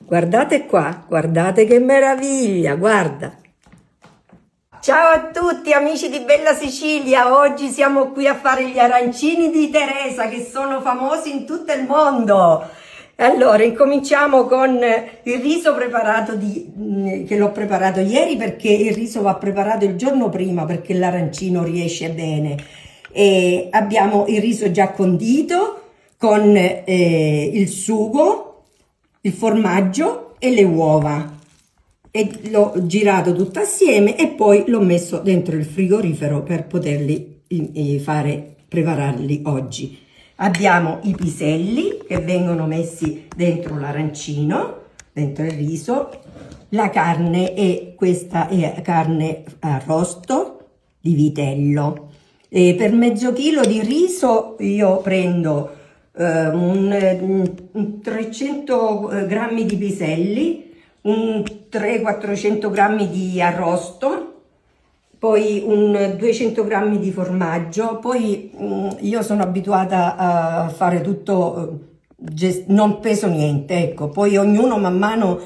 Guardate qua, guardate che meraviglia, guarda. Ciao a tutti amici di Bella Sicilia, oggi siamo qui a fare gli arancini di Teresa che sono famosi in tutto il mondo. Allora, incominciamo con il riso preparato che l'ho preparato ieri perché il riso va preparato il giorno prima perché l'arancino riesce bene. E abbiamo il riso già condito con il sugo, il formaggio e le uova. E l'ho girato tutto assieme e poi l'ho messo dentro il frigorifero per poterli prepararli oggi. Abbiamo i piselli che vengono messi dentro l'arancino, dentro il riso, la carne e questa è carne arrosto di vitello. E per mezzo chilo di riso io prendo 300 grammi di piselli, un 300-400 grammi di arrosto, poi un 200 grammi di formaggio. Poi io sono abituata a fare tutto, non peso niente, ecco. Poi ognuno man mano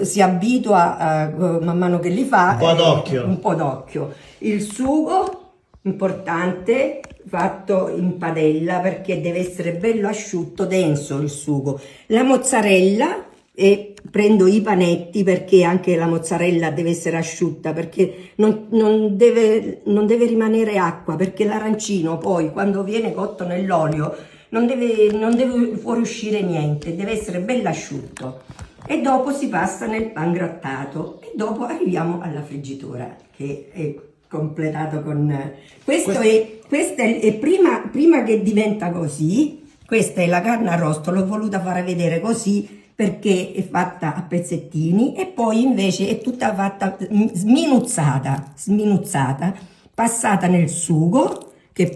si abitua man mano che li fa. Un po' d'occhio. Il sugo importante, fatto in padella perché deve essere bello asciutto, denso il sugo. La mozzarella, e prendo i panetti perché anche la mozzarella deve essere asciutta perché non deve rimanere acqua, perché l'arancino poi quando viene cotto nell'olio non deve fuoriuscire niente, deve essere bello asciutto. E dopo si passa nel pangrattato e dopo arriviamo alla friggitura che è completato con questo è prima che diventa così. Questa è la carne arrosto, l'ho voluta fare vedere così perché è fatta a pezzettini e poi invece è tutta fatta sminuzzata, passata nel sugo che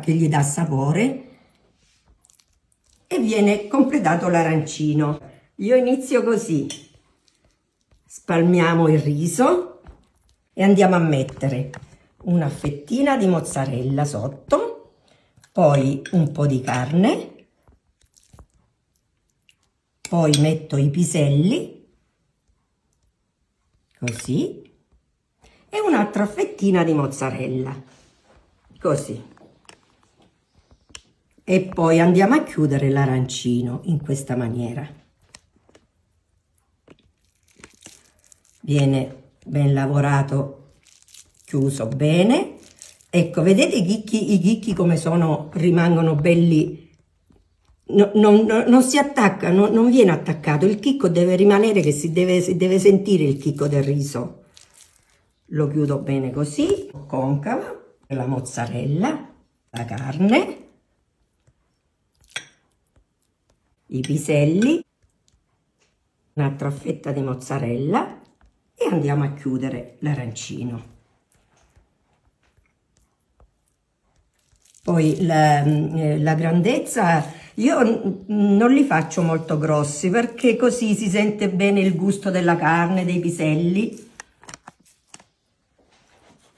gli dà sapore e viene completato l'arancino. Io inizio così: spalmiamo il riso e andiamo a mettere una fettina di mozzarella sotto, poi un po' di carne, poi metto i piselli, così, e un'altra fettina di mozzarella, così. E poi andiamo a chiudere l'arancino in questa maniera. Viene ben lavorato, chiuso bene. Ecco, vedete i chicchi come sono, rimangono belli. Non si attacca, non viene attaccato, il chicco deve rimanere, che si deve sentire il chicco del riso. Lo chiudo bene così, concava, la mozzarella, la carne, i piselli, un'altra fetta di mozzarella e andiamo a chiudere l'arancino. Poi la grandezza io non li faccio molto grossi perché così si sente bene il gusto della carne, dei piselli.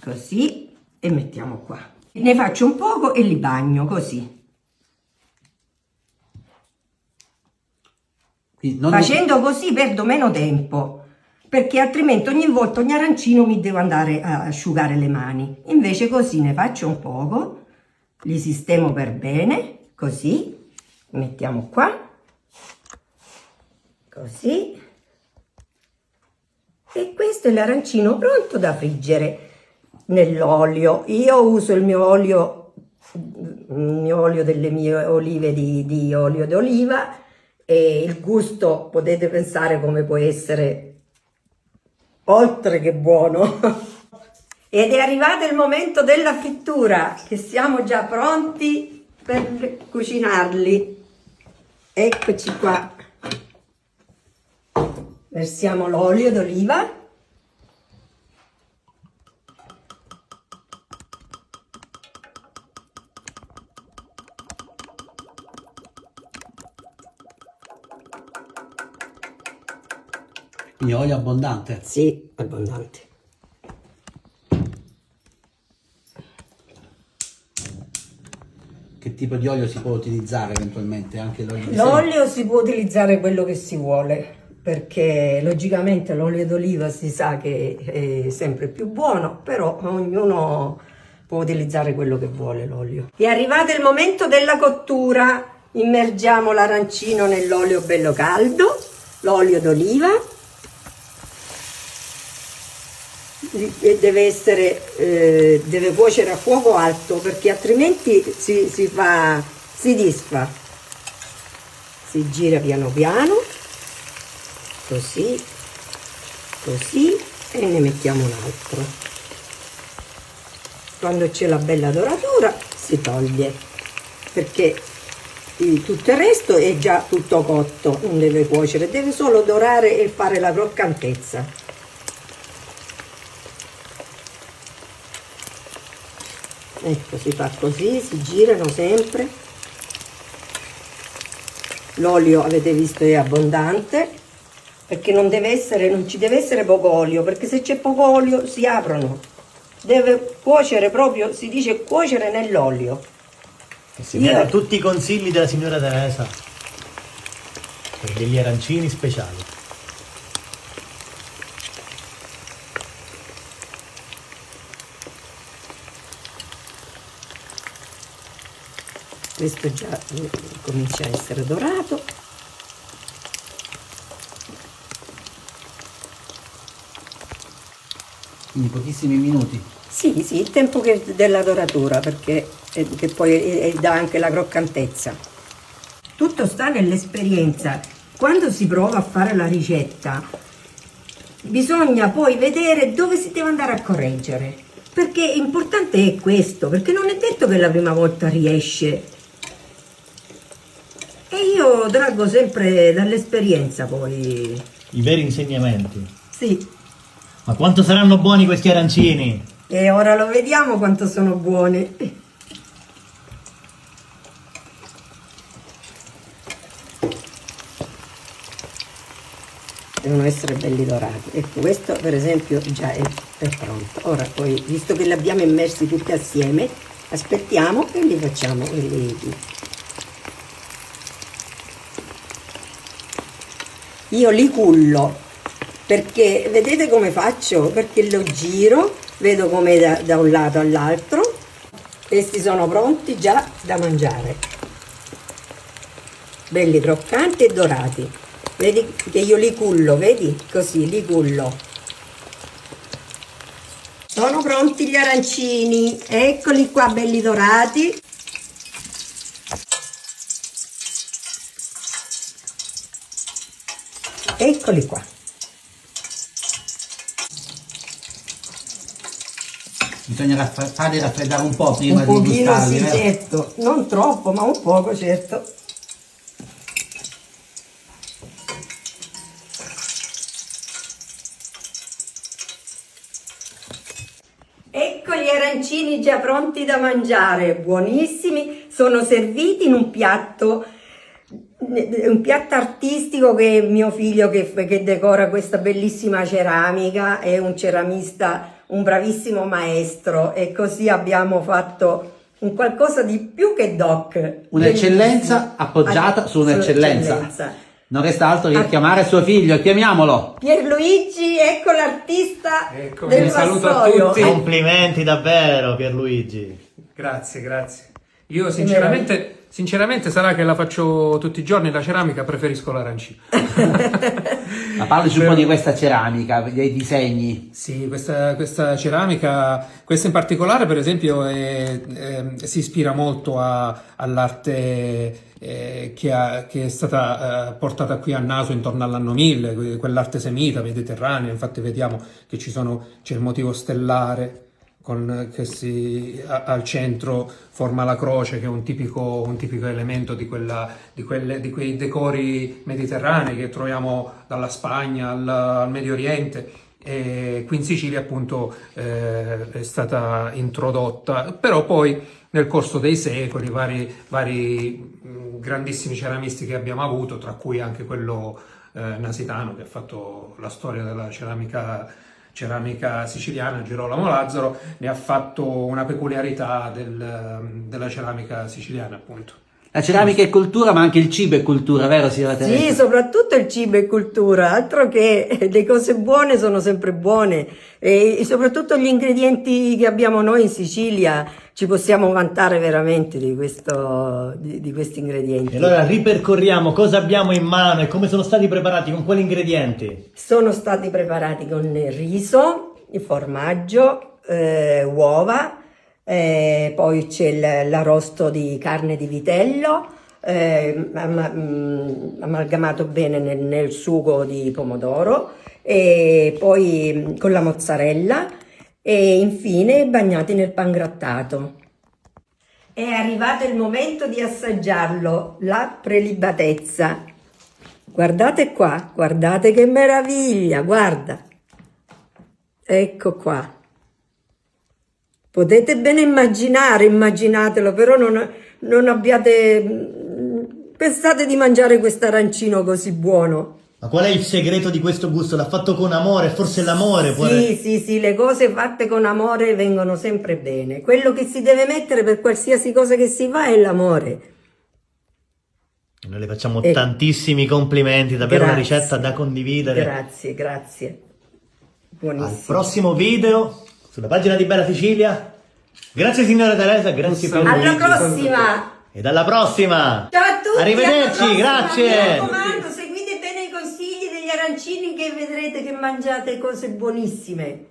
Così, e mettiamo qua. Ne faccio un poco e li bagno così. Facendo così perdo meno tempo, perché altrimenti ogni volta ogni arancino mi devo andare a asciugare le mani. Invece così ne faccio un poco. Li sistemo per bene, così, mettiamo qua, così, e questo è l'arancino pronto da friggere nell'olio. Io uso il mio olio delle mie olive di olio d'oliva, e il gusto potete pensare come può essere, oltre che buono. Ed è arrivato il momento della frittura, che siamo già pronti per cucinarli. Eccoci qua. Versiamo l'olio d'oliva. Quindi olio abbondante? Sì, abbondante. Che tipo di olio si può utilizzare eventualmente? Anche l'olio di L'olio si può utilizzare quello che si vuole. perché logicamente l'olio d'oliva si sa che è sempre più buono, però ognuno può utilizzare quello che vuole l'olio. È arrivato il momento della cottura, immergiamo l'arancino nell'olio bello caldo, l'olio d'oliva, e deve cuocere a fuoco alto perché altrimenti si disfa. Si gira piano piano, così, così, e ne mettiamo un altro. Quando c'è la bella doratura si toglie, perché tutto il resto è già tutto cotto, non deve cuocere, deve solo dorare e fare la croccantezza. Ecco, si fa così, si girano sempre. L'olio, avete visto, è abbondante, perché non ci deve essere poco olio, perché se c'è poco olio si aprono. Deve cuocere proprio, si dice cuocere nell'olio. Seguire tutti i consigli della signora Teresa per degli arancini speciali. Questo già comincia a essere dorato. Quindi pochissimi minuti. Sì, il tempo della doratura, perché che poi dà anche la croccantezza. Tutto sta nell'esperienza. Quando si prova a fare la ricetta, bisogna poi vedere dove si deve andare a correggere. Perché importante è questo, perché non è detto che la prima volta riesce. E io traggo sempre dall'esperienza poi. I veri insegnamenti. Sì. Ma quanto saranno buoni questi arancini? E ora lo vediamo quanto sono buoni. Devono essere belli dorati. Ecco, questo per esempio già è pronto. Ora poi, visto che li abbiamo immersi tutti assieme, aspettiamo e li facciamo. Io li cullo, perché vedete come faccio? Perché lo giro, vedo come da un lato all'altro. Questi sono pronti già da mangiare, belli croccanti e dorati. Vedi che io li cullo, vedi? Così li cullo. Sono pronti gli arancini, eccoli qua belli dorati. Eccoli qua. Bisogna farli raffreddare un po' prima Un di pochino gustarli, sì, vero? certo, non troppo, ma un poco, certo. Ecco gli arancini già pronti da mangiare, buonissimi, sono serviti in un piatto artistico che mio figlio che decora questa bellissima ceramica, è un ceramista, un bravissimo maestro, e così abbiamo fatto un qualcosa di più che doc. Un'eccellenza appoggiata su un'eccellenza. Non resta altro che chiamare suo figlio, chiamiamolo! Pierluigi, ecco l'artista del vi saluto a vassoio. tutti. Complimenti davvero, Pierluigi. Grazie. Io sinceramente sarà che la faccio tutti i giorni, la ceramica, preferisco l'arancino. Ma parlaci un po' di questa ceramica, dei disegni. Sì, questa ceramica, questa in particolare per esempio si ispira molto all'arte che è stata portata qui a naso intorno all'anno 1000, quell'arte semita, mediterranea. Infatti vediamo che c'è il motivo stellare che al centro forma la croce, che è un tipico elemento di quei decori mediterranei che troviamo dalla Spagna al Medio Oriente. E qui in Sicilia appunto è stata introdotta, però poi nel corso dei secoli vari grandissimi ceramisti che abbiamo avuto, tra cui anche quello nasitano che ha fatto la storia della ceramica siciliana, Girolamo Lazzaro, ne ha fatto una peculiarità della ceramica siciliana, appunto. La ceramica è cultura, ma anche il cibo è cultura, vero signora Teresa? Sì, soprattutto il cibo è cultura, altro che le cose buone sono sempre buone e soprattutto gli ingredienti che abbiamo noi in Sicilia ci possiamo vantare veramente di questi ingredienti. E allora ripercorriamo cosa abbiamo in mano e come sono stati preparati, con quali ingredienti? Sono stati preparati con il riso, il formaggio, uova, poi c'è l'arrosto di carne di vitello, amalgamato bene nel sugo di pomodoro, e poi con la mozzarella e infine bagnati nel pangrattato. È arrivato il momento di assaggiarlo, la prelibatezza. Guardate qua, guardate che meraviglia, guarda. Ecco qua. Potete bene immaginatelo, però non abbiate... Pensate di mangiare questo arancino così buono. Ma qual è il segreto di questo gusto? L'ha fatto con amore, forse l'amore può... Sì, le cose fatte con amore vengono sempre bene. Quello che si deve mettere per qualsiasi cosa che si fa è l'amore. Noi le facciamo tantissimi complimenti, davvero una ricetta da condividere. Grazie. Buonissimo. Al prossimo video, sulla pagina di Bella Sicilia. Grazie signora Teresa, grazie per Alla prossima! ed alla prossima! Ciao a tutti! Arrivederci, alla prossima. grazie! Mi raccomando, seguite bene i consigli degli arancini che vedrete che mangiate cose buonissime.